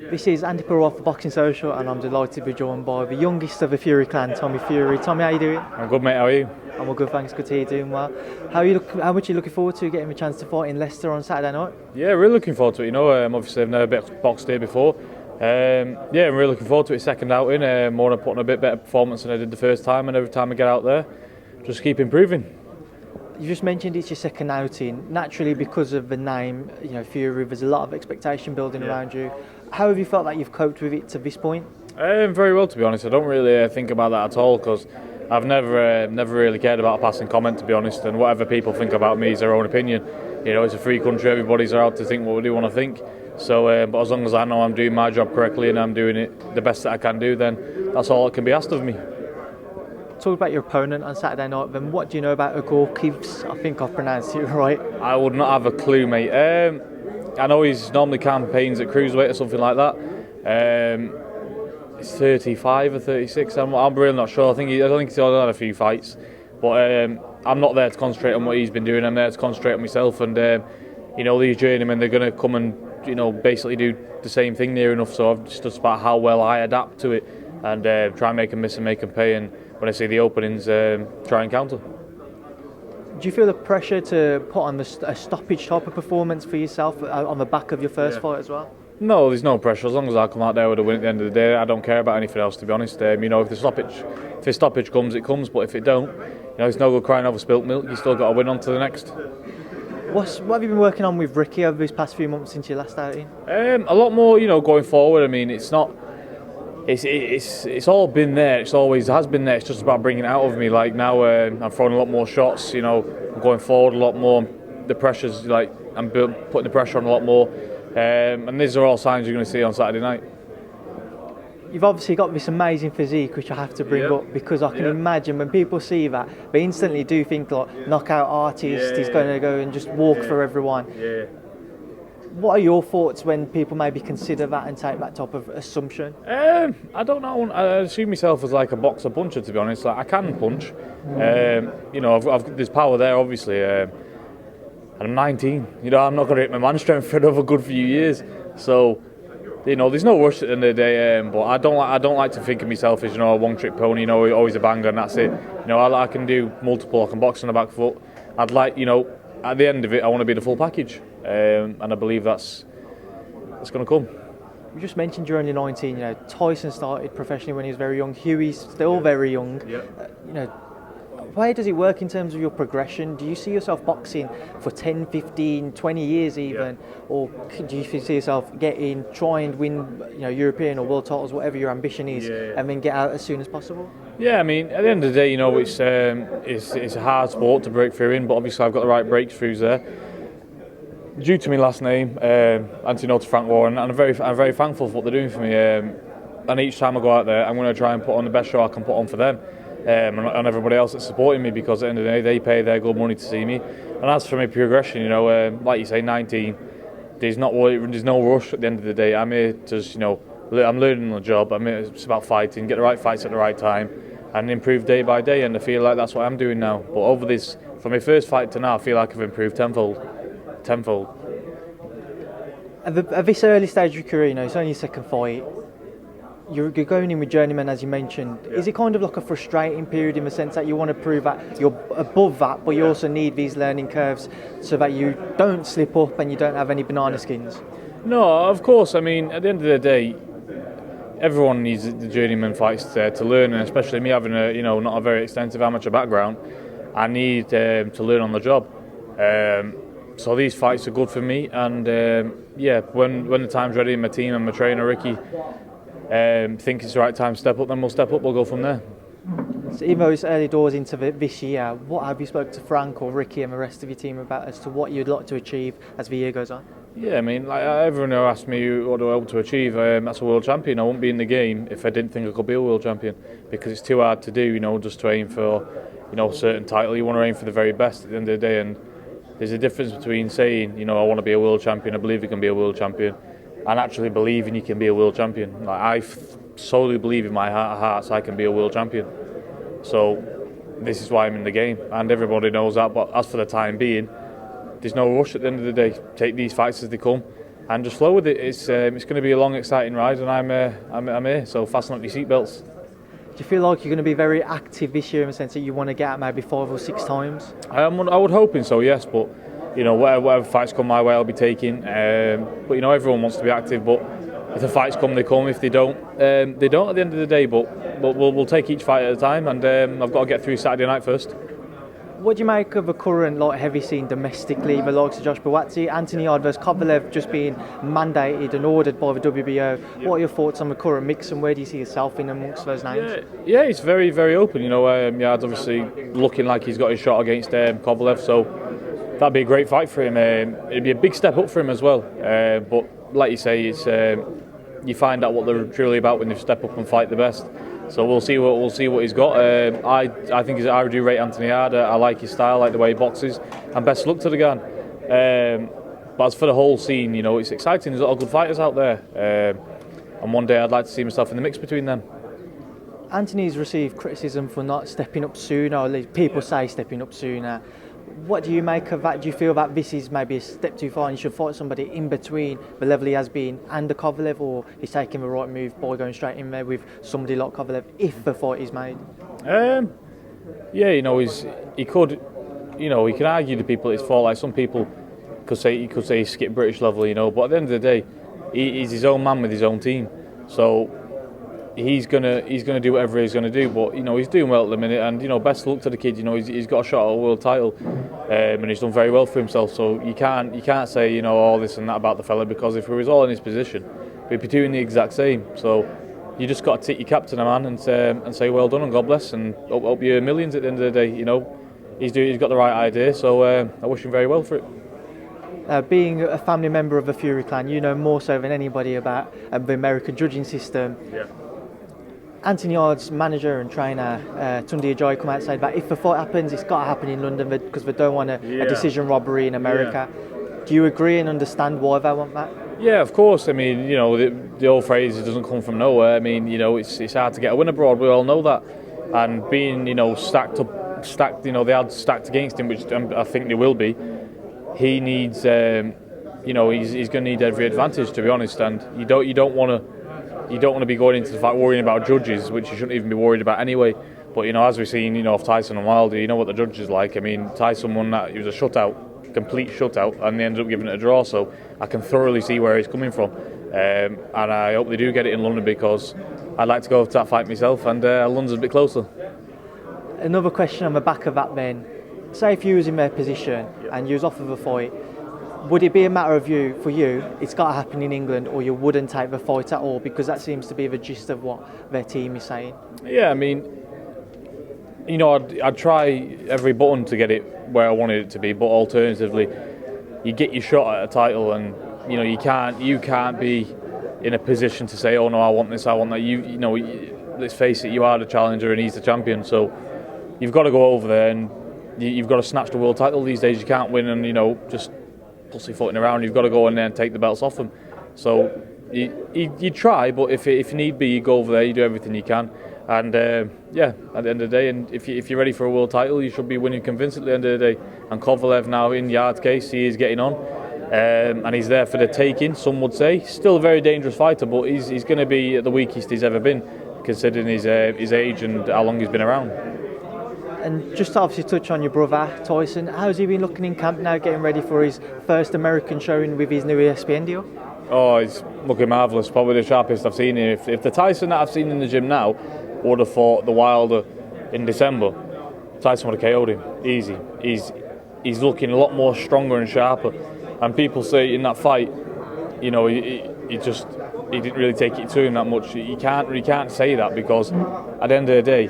This is Andi Purewal for Boxing Social, and I'm delighted to be joined by the youngest of the Fury clan, Tommy Fury. Tommy, how you doing? I'm good, mate. How are you? I'm all good, thanks. Good to hear you doing well. How much are you looking forward to getting a chance to fight in Leicester on Saturday night? Yeah, really looking forward to it. Obviously I've never boxed here before. I'm really looking forward to it. Second outing. Want to put on a bit better performance than I did the first time, and every time I get out there, just keep improving. You just mentioned it's your second outing. Naturally, because of the name, Fury, there's a lot of expectation building around you. How have you felt that you've coped with it to this point? Very well, to be honest. I don't really think about that at all because I've never really cared about a passing comment, to be honest. And whatever people think about me is their own opinion. It's a free country. Everybody's allowed to think what they want to think. So, but as long as I know I'm doing my job correctly and I'm doing it the best that I can do, then that's all that can be asked of me. Talk about your opponent on Saturday night. Then, what do you know about Kovalev? I think I've pronounced it right. I would not have a clue, mate. I know he's normally campaigns at cruiserweight or something like that. He's 35 or 36. I'm really not sure. I think he's already had a few fights, but I'm not there to concentrate on what he's been doing. I'm there to concentrate on myself. And these journeymen, they're going to come and basically do the same thing near enough. So it's just about how well I adapt to it and try and make them miss and make them pay. And when I see the openings, try and counter. Do you feel the pressure to put on a stoppage type of performance for yourself on the back of your first fight as well? No, there's no pressure. As long as I come out there with a win at the end of the day, I don't care about anything else, to be honest. If the stoppage comes, it comes. But if it don't, it's no good crying over spilt milk. You still got to win on to the next. What have you been working on with Ricky over these past few months since your last outing? A lot more, going forward. I mean, it's not. It's all been there. It has been there. It's just about bringing it out of me. Like now, I'm throwing a lot more shots. I'm going forward a lot more. The pressure's I'm putting the pressure on a lot more. And these are all signs you're going to see on Saturday night. You've obviously got this amazing physique, which I have to bring up because I can imagine when people see that, they instantly do think knockout artist. He's going to go and just walk for everyone. Yeah. What are your thoughts when people maybe consider that and take that type of assumption? I don't know. I assume myself as like a boxer puncher, to be honest. I can punch. There's power there, obviously. And I'm 19. I'm not going to hit my man strength for another good few years. So, there's no rush at the end of the day. But I don't like to think of myself as a one-trick pony. Always a banger and that's it. I can do multiple. I can box on the back foot. I'd like, at the end of it, I want to be the full package. And I believe that's going to come. You just mentioned you're only 19. Tyson started professionally when he was very young. Huey's still very young. Yeah. Where does it work in terms of your progression? Do you see yourself boxing for 10, 15, 20 years even? Yeah. Or do you see yourself try and win European or world titles, whatever your ambition is, and then get out as soon as possible? Yeah, I mean, at the end of the day, it's a hard sport to break through in, but obviously I've got the right breakthroughs there. Due to my last name, Anti-Note to Frank Warren, and I'm very thankful for what they're doing for me. And each time I go out there, I'm going to try and put on the best show I can put on for them. And everybody else that's supporting me, because at the end of the day they pay their good money to see me. And as for my progression, like you say, 19, there's no rush at the end of the day. I'm here to I'm learning on the job. It's about fighting, get the right fights at the right time, and improve day by day. And I feel like that's what I'm doing now. But over this, from my first fight to now, I feel like I've improved tenfold. At this early stage of your career, it's only your second fight. You're going in with journeyman, as you mentioned. Yeah. Is it kind of like a frustrating period in the sense that you want to prove that you're above that, but you also need these learning curves so that you don't slip up and you don't have any banana skins? No, of course. I mean, at the end of the day, everyone needs the journeyman fights to learn, and especially me having not a very extensive amateur background, I need to learn on the job. So these fights are good for me, and when the time's ready, my team and my trainer Ricky think it's the right time to step up, then we'll step up, we'll go from there. So even though it's early doors into this year, what have you spoken to Frank or Ricky and the rest of your team about as to what you'd like to achieve as the year goes on? Yeah, I mean, everyone who asked me what do I hope to achieve, that's a world champion. I wouldn't be in the game if I didn't think I could be a world champion, because it's too hard to do, just to aim for, a certain title. You want to aim for the very best at the end of the day, and there's a difference between saying, I want to be a world champion, I believe I can be a world champion, and actually believing you can be a world champion. I solely believe in my heart of hearts I can be a world champion. So this is why I'm in the game, and everybody knows that. But as for the time being, there's no rush at the end of the day. Take these fights as they come, and just flow with it. It's going to be a long, exciting ride, and I'm here. So fasten up your seatbelts. Do you feel like you're going to be very active this year in the sense that you want to get out maybe 5 or 6 times? I would hoping so, yes, but whatever fights come my way, I'll be taking. But everyone wants to be active, but if the fights come, they come. If they don't, they don't at the end of the day. But we'll take each fight at a time, and I've got to get through Saturday night first. What do you make of the current heavy scene domestically, the likes of Josh Bout, Anthony Yarde versus Kovalev just being mandated and ordered by the WBO? What are your thoughts on the current mix, and where do you see yourself in amongst those names? Yeah, it's very, very open. Yarde's obviously looking like he's got his shot against Kovalev, so that'd be a great fight for him. It'd be a big step up for him as well. But like you say, it's you find out what they're truly about when they step up and fight the best. So we'll see what he's got. I think I do rate Anthony Yarde. I like his style, I like the way he boxes, and best luck to the guy. But as for the whole scene, it's exciting. There's a lot of good fighters out there, and one day I'd like to see myself in the mix between them. Anthony's received criticism for not stepping up sooner, or at least people say stepping up sooner. What do you make of that? Do you feel that this is maybe a step too far and you should fight somebody in between the level he has been and the Kovalev, or he's taking the right move by going straight in there with somebody like Kovalev if the fight is made? He could, he can argue to people it's fault. Like some people could say he skipped British level, but at the end of the day, he's his own man with his own team. So he's gonna do whatever he's gonna do, but he's doing well at the minute, and best of luck to the kid. He's got a shot at a world title, and he's done very well for himself. So you can't say all this and that about the fella, because if he was all in his position, we'd be doing the exact same. So you just got to take your cap to the man and say well done and God bless, and hope you're millions at the end of the day. He's got the right idea, so I wish him very well for it. Being a family member of the Fury clan, you know more so than anybody about the American judging system. Yeah. Anthony Yarde's manager and trainer, Andi Ajayi, come out and say that if the fight happens, it's got to happen in London because they don't want a decision robbery in America. Yeah. Do you agree and understand why they want that? Yeah, of course. I mean, the old phrase, it doesn't come from nowhere. I mean, it's hard to get a win abroad. We all know that. And being, stacked, the odds stacked against him, which I think they will be. He needs, he's going to need every advantage, to be honest. And you don't want to be going into the fight worrying about judges, which you shouldn't even be worried about anyway. But as we've seen, of Tyson and Wilder, you know what the judges like. I mean, Tyson won that; it was a shutout, complete shutout, and they ended up giving it a draw. So I can thoroughly see where he's coming from, and I hope they do get it in London, because I'd like to go to that fight myself, and London's a bit closer. Another question on the back of that, then. Say if you was in their position and you was offered the fight, would it be a matter of for you, it's got to happen in England, or you wouldn't take the fight at all? Because that seems to be the gist of what their team is saying. Yeah, I mean, I'd try every button to get it where I wanted it to be, but alternatively, you get your shot at a title, and you can't be in a position to say, oh no, I want this, I want that. Let's face it, you are the challenger and he's the champion, so you've got to go over there and you've got to snatch the world title these days. You can't win and just pussyfooting around. You've got to go in there and take the belts off them. So you try, but if need be, you go over there, you do everything you can, and at the end of the day, and if you're ready for a world title, you should be winning convincingly at the end of the day. And Kovalev now, in Yarde's case, he is getting on, and he's there for the taking, some would say. Still a very dangerous fighter, but he's going to be the weakest he's ever been, considering his age and how long he's been around. And just to obviously touch on your brother, Tyson, how's he been looking in camp now, getting ready for his first American showing with his new ESPN deal? Oh, he's looking marvellous, probably the sharpest I've seen him. If the Tyson that I've seen in the gym now would have fought the Wilder in December, Tyson would have KO'd him, easy. He's looking a lot more stronger and sharper. And people say in that fight, he didn't really take it to him that much. You can't say that, because at the end of the day,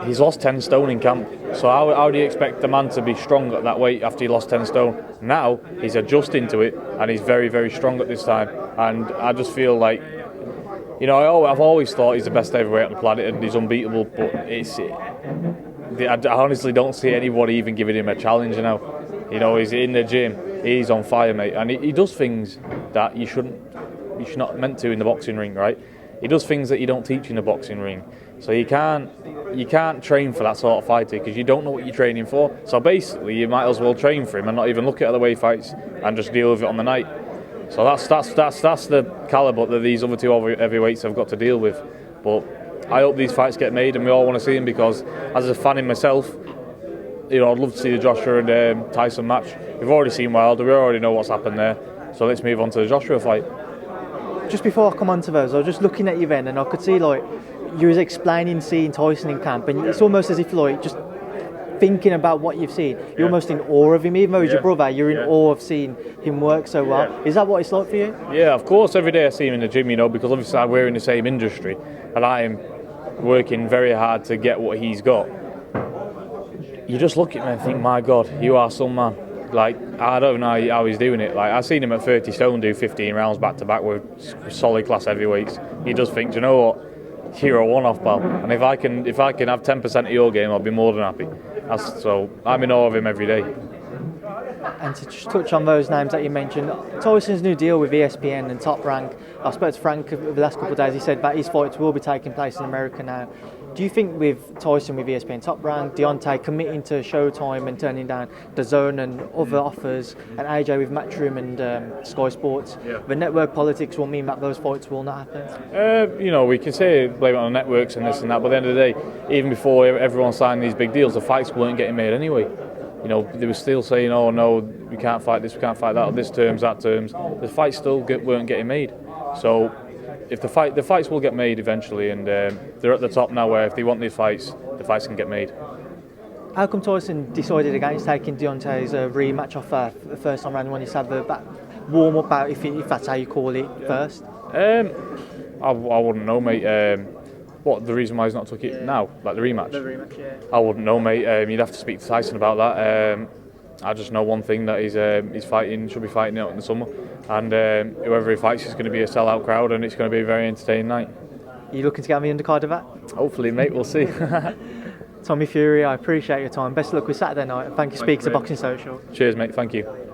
he's lost 10 stone in camp. So how do you expect the man to be strong at that weight after he lost 10 stone? Now he's adjusting to it, and he's very, very strong at this time. And I just feel like, I've always thought he's the best heavyweight on the planet and he's unbeatable. But I honestly don't see anybody even giving him a challenge now. He's in the gym, he's on fire, mate, and he does things that you should not meant to in the boxing ring, right? He does things that you don't teach in the boxing ring. So you can't train for that sort of fighter, because you don't know what you're training for. So basically, you might as well train for him and not even look at the way he fights and just deal with it on the night. So that's the calibre that these other two heavyweights have got to deal with. But I hope these fights get made, and we all want to see them, because as a fan in myself, I'd love to see the Joshua and Tyson match. We've already seen Wilder, we already know what's happened there. So let's move on to the Joshua fight. Just before I come on to those, I was just looking at you then, and I could see like you was explaining seeing Tyson in camp, and it's almost as if like just thinking about what you've seen, you're almost in awe of him. Even though he's your brother, you're in awe of seeing him work so well. Is that what it's like for you? Yeah, of course. Every day I see him in the gym, because obviously we're in the same industry, and I am working very hard to get what he's got. You just look at him and think, my God, you are some man. Like, I don't know how he's doing it. Like, I've seen him at 30 stone do 15 rounds back to back with solid class heavyweights. You just think, do you know what? You're a one-off, pal. And if I can have 10% of your game, I'll be more than happy. So I'm in awe of him every day. And to just touch on those names that you mentioned, Tyson's new deal with ESPN and Top Rank. I spoke to Frank over the last couple of days. He said that his fights will be taking place in America now. Do you think with Tyson with ESPN Top Rank, Deontay committing to Showtime and turning down DAZN and other offers, and AJ with Matchroom and Sky Sports, the network politics will mean that those fights will not happen? We can say blame it on the networks and this and that, but at the end of the day, even before everyone signed these big deals, the fights weren't getting made anyway. They were still saying, oh no, we can't fight this, we can't fight that, this terms, that terms. The fights still weren't getting made. So if the fights will get made eventually, and they're at the top now where if they want these fights, the fights can get made. How come Tyson decided against taking Deontay's rematch offer the first time round when he had the warm-up bout, if that's how you call it, first? I wouldn't know, mate. What, the reason why he's not took it now, like the rematch? The rematch, yeah. I wouldn't know, mate. You'd have to speak to Tyson about that. I just know one thing, that he's fighting, should be fighting out in the summer, and whoever he fights is going to be a sellout crowd, and it's going to be a very entertaining night. Are you looking to get on the undercard of that? Hopefully, mate. We'll see. Tommy Fury, I appreciate your time. Best of luck with Saturday night, and thank you for speaking to Boxing Social. Cheers, mate. Thank you.